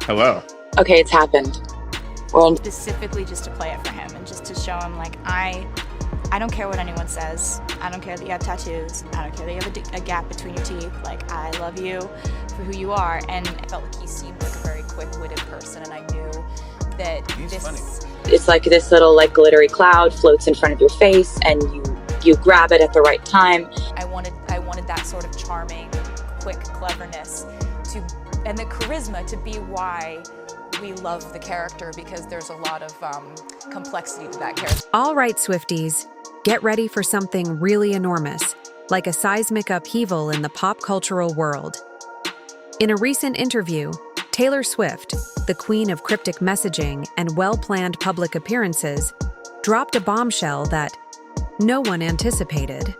Hello. Okay, it's happened. Specifically just to play it for him and just to show him, like, I don't care what anyone says. I don't care that you have tattoos. I don't care that you have a gap between your teeth. Like, I love you for who you are. And I felt like he seemed like a very quick-witted person, and I knew that He's funny. It's like this little like glittery cloud floats in front of your face, and you grab it at the right time. I wanted that sort of charming, quick cleverness and the charisma to be why we love the character, because there's a lot of complexity to that character. All right, Swifties, get ready for something really enormous, like a seismic upheaval in the pop cultural world. In a recent interview, Taylor Swift, the queen of cryptic messaging and well-planned public appearances, dropped a bombshell that no one anticipated.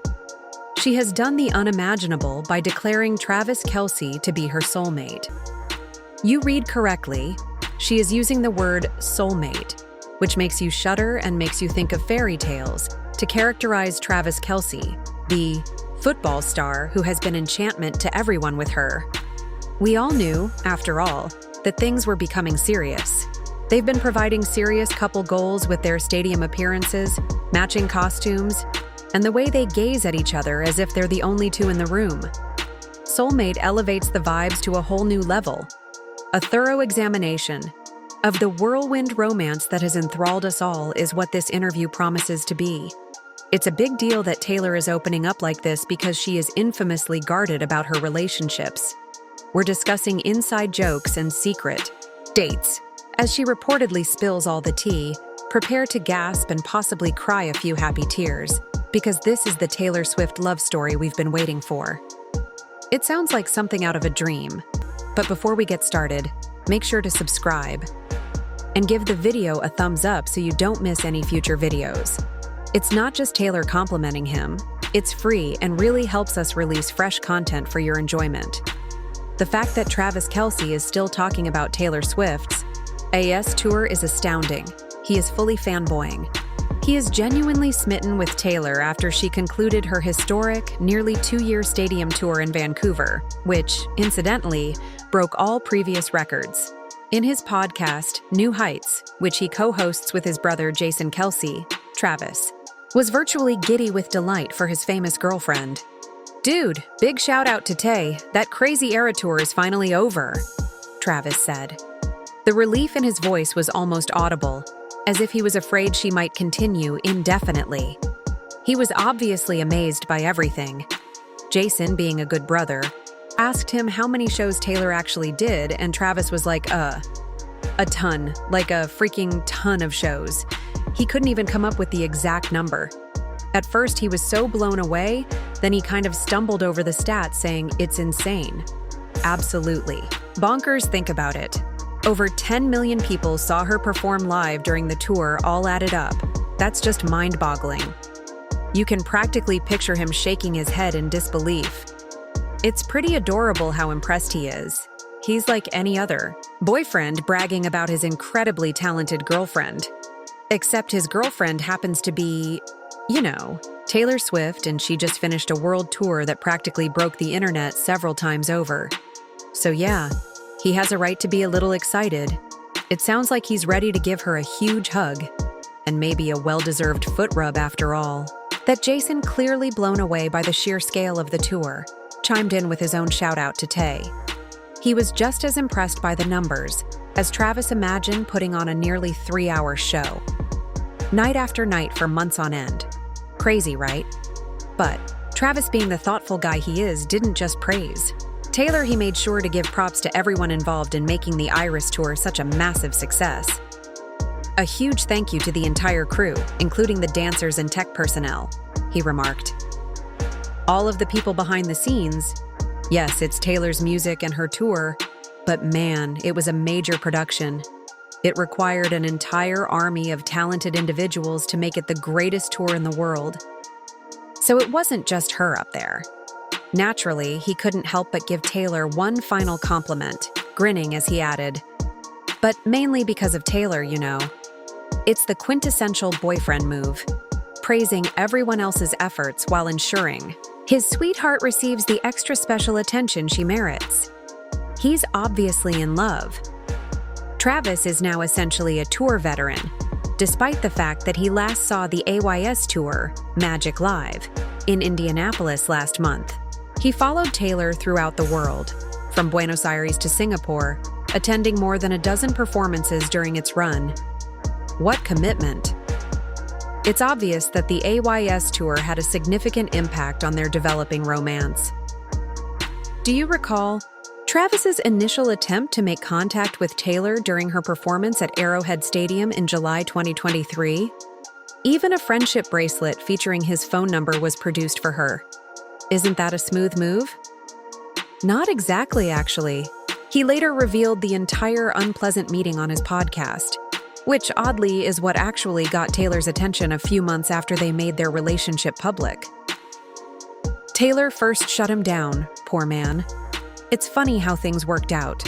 She has done the unimaginable by declaring Travis Kelce to be her soulmate. You read correctly. She is using the word soulmate, which makes you shudder and makes you think of fairy tales, to characterize Travis Kelce, the football star who has been enchantment to everyone with her. We all knew, after all, that things were becoming serious. They've been providing serious couple goals with their stadium appearances, matching costumes, and the way they gaze at each other as if they're the only two in the room. Soulmate elevates the vibes to a whole new level. A thorough examination of the whirlwind romance that has enthralled us all is what this interview promises to be. It's a big deal that Taylor is opening up like this because she is infamously guarded about her relationships. We're discussing inside jokes and secret dates. As she reportedly spills all the tea, prepare to gasp and possibly cry a few happy tears, because this is the Taylor Swift love story we've been waiting for. It sounds like something out of a dream, but before we get started, make sure to subscribe and give the video a thumbs up so you don't miss any future videos. It's not just Taylor complimenting him, it's free and really helps us release fresh content for your enjoyment. The fact that Travis Kelce is still talking about Taylor Swift's AS tour is astounding. He is fully fanboying. He is genuinely smitten with Taylor after she concluded her historic, nearly 2-year stadium tour in Vancouver, which, incidentally, broke all previous records. In his podcast, New Heights, which he co-hosts with his brother Jason Kelce, Travis was virtually giddy with delight for his famous girlfriend. "Dude, big shout out to Tay. That crazy era tour is finally over," Travis said. The relief in his voice was almost audible, as if he was afraid she might continue indefinitely. He was obviously amazed by everything. Jason, being a good brother, asked him how many shows Taylor actually did, and Travis was like, a ton, like a freaking ton of shows. He couldn't even come up with the exact number. At first, he was so blown away, then he kind of stumbled over the stats, saying, "It's insane." Absolutely. Bonkers, think about it. Over 10 million people saw her perform live during the tour, all added up. That's just mind-boggling. You can practically picture him shaking his head in disbelief. It's pretty adorable how impressed he is. He's like any other boyfriend bragging about his incredibly talented girlfriend. Except his girlfriend happens to be, Taylor Swift, and she just finished a world tour that practically broke the internet several times over. So yeah, he has a right to be a little excited. It sounds like he's ready to give her a huge hug, and maybe a well-deserved foot rub after all. That Jason, clearly blown away by the sheer scale of the tour, chimed in with his own shout-out to Tay. He was just as impressed by the numbers as Travis imagined putting on a nearly 3-hour show. Night after night for months on end. Crazy, right? But Travis, being the thoughtful guy he is, didn't just praise Taylor. He made sure to give props to everyone involved in making the Iris tour such a massive success. "A huge thank you to the entire crew, including the dancers and tech personnel," he remarked. "All of the people behind the scenes. Yes, it's Taylor's music and her tour, but man, it was a major production. It required an entire army of talented individuals to make it the greatest tour in the world." So it wasn't just her up there. Naturally, he couldn't help but give Taylor one final compliment, grinning as he added, "But mainly because of Taylor, It's the quintessential boyfriend move, praising everyone else's efforts while ensuring his sweetheart receives the extra special attention she merits. He's obviously in love. Travis is now essentially a tour veteran, despite the fact that he last saw the AYS tour, Magic Live, in Indianapolis last month. He followed Taylor throughout the world, from Buenos Aires to Singapore, attending more than a dozen performances during its run. What commitment! It's obvious that the AYS tour had a significant impact on their developing romance. Do you recall Travis's initial attempt to make contact with Taylor during her performance at Arrowhead Stadium in July 2023? Even a friendship bracelet featuring his phone number was produced for her. Isn't that a smooth move? Not exactly, actually. He later revealed the entire unpleasant meeting on his podcast, which oddly is what actually got Taylor's attention a few months after they made their relationship public. Taylor first shut him down, poor man. It's funny how things worked out.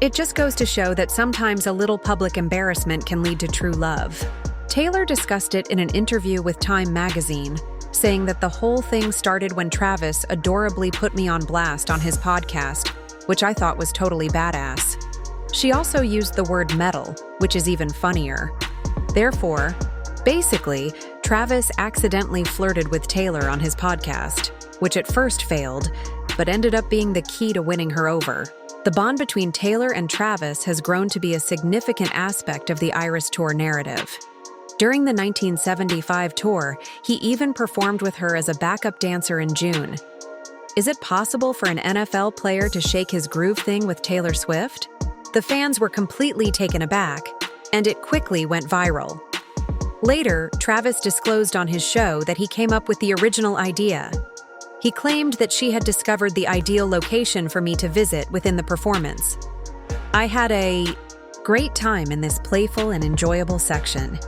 It just goes to show that sometimes a little public embarrassment can lead to true love. Taylor discussed it in an interview with Time magazine, saying that the whole thing started when Travis adorably put me on blast on his podcast, which I thought was totally badass. She also used the word metal, which is even funnier. Therefore, basically, Travis accidentally flirted with Taylor on his podcast, which at first failed, but ended up being the key to winning her over. The bond between Taylor and Travis has grown to be a significant aspect of the Iris Tour narrative. During the 1975 tour, he even performed with her as a backup dancer in June. Is it possible for an NFL player to shake his groove thing with Taylor Swift? The fans were completely taken aback, and it quickly went viral. Later, Travis disclosed on his show that he came up with the original idea. He claimed that she had discovered the ideal location for me to visit within the performance. I had a great time in this playful and enjoyable section.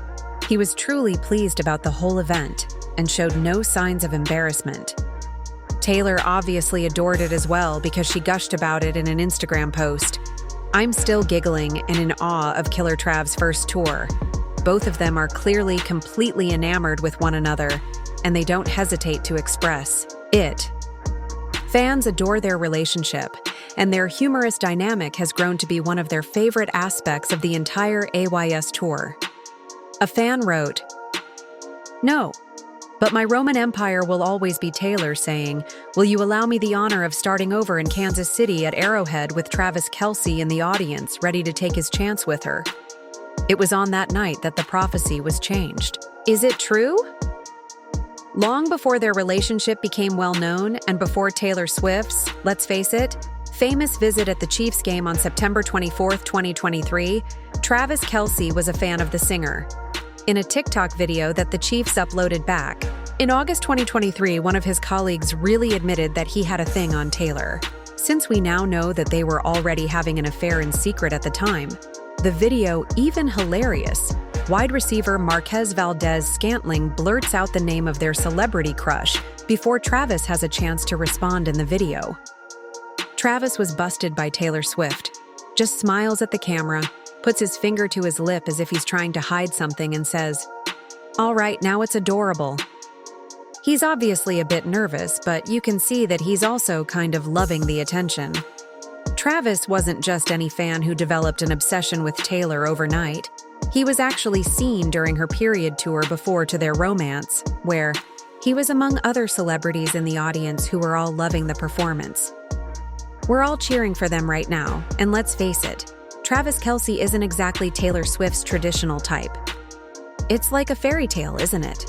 He was truly pleased about the whole event and showed no signs of embarrassment. Taylor obviously adored it as well because she gushed about it in an Instagram post. I'm still giggling and in awe of Killer Trav's first tour. Both of them are clearly completely enamored with one another, and they don't hesitate to express it. Fans adore their relationship, and their humorous dynamic has grown to be one of their favorite aspects of the entire AYS tour. A fan wrote, "No, but my Roman Empire will always be Taylor saying, 'Will you allow me the honor of starting over in Kansas City at Arrowhead with Travis Kelce in the audience ready to take his chance with her?'" It was on that night that the prophecy was changed. Is it true? Long before their relationship became well known and before Taylor Swift's, let's face it, famous visit at the Chiefs game on September 24, 2023, Travis Kelce was a fan of the singer. In a TikTok video that the Chiefs uploaded back, in August 2023, one of his colleagues really admitted that he had a thing on Taylor. Since we now know that they were already having an affair in secret at the time, the video even hilarious. Wide receiver Marquez Valdez-Scantling blurts out the name of their celebrity crush before Travis has a chance to respond in the video. Travis was busted by Taylor Swift, just smiles at the camera, puts his finger to his lip as if he's trying to hide something and says, "All right, now it's adorable." He's obviously a bit nervous, but you can see that he's also kind of loving the attention. Travis wasn't just any fan who developed an obsession with Taylor overnight. He was actually seen during her period tour before to their romance, where he was among other celebrities in the audience who were all loving the performance. We're all cheering for them right now, and let's face it, Travis Kelce isn't exactly Taylor Swift's traditional type. It's like a fairy tale, isn't it?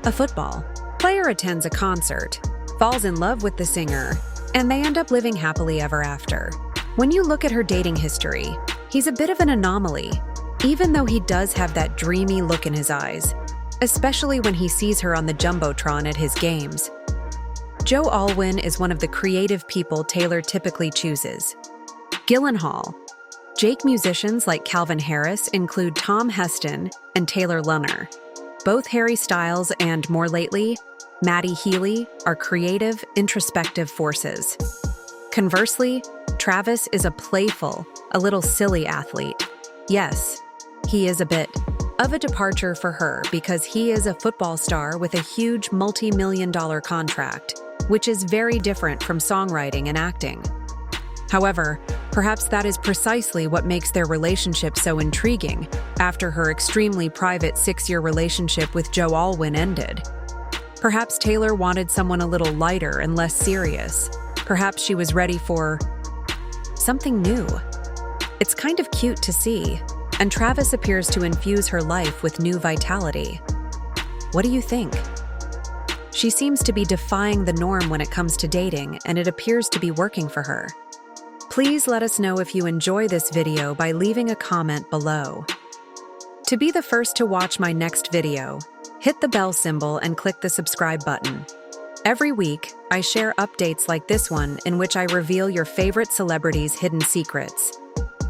A football player attends a concert, falls in love with the singer, and they end up living happily ever after. When you look at her dating history, he's a bit of an anomaly, even though he does have that dreamy look in his eyes, especially when he sees her on the Jumbotron at his games. Joe Alwyn is one of the creative people Taylor typically chooses. Gyllenhaal. Jake musicians like Calvin Harris include Tom Heston and Taylor Lautner. Both Harry Styles and, more lately, Maddie Healy are creative, introspective forces. Conversely, Travis is a playful, a little silly athlete. Yes, he is a bit of a departure for her because he is a football star with a huge multi-million-dollar contract, which is very different from songwriting and acting. However, Perhaps that is precisely what makes their relationship so intriguing after her extremely private 6-year relationship with Joe Alwyn ended. Perhaps Taylor wanted someone a little lighter and less serious. Perhaps she was ready for something new. It's kind of cute to see, and Travis appears to infuse her life with new vitality. What do you think? She seems to be defying the norm when it comes to dating, and it appears to be working for her. Please let us know if you enjoy this video by leaving a comment below. To be the first to watch my next video, hit the bell symbol and click the subscribe button. Every week, I share updates like this one in which I reveal your favorite celebrities' hidden secrets.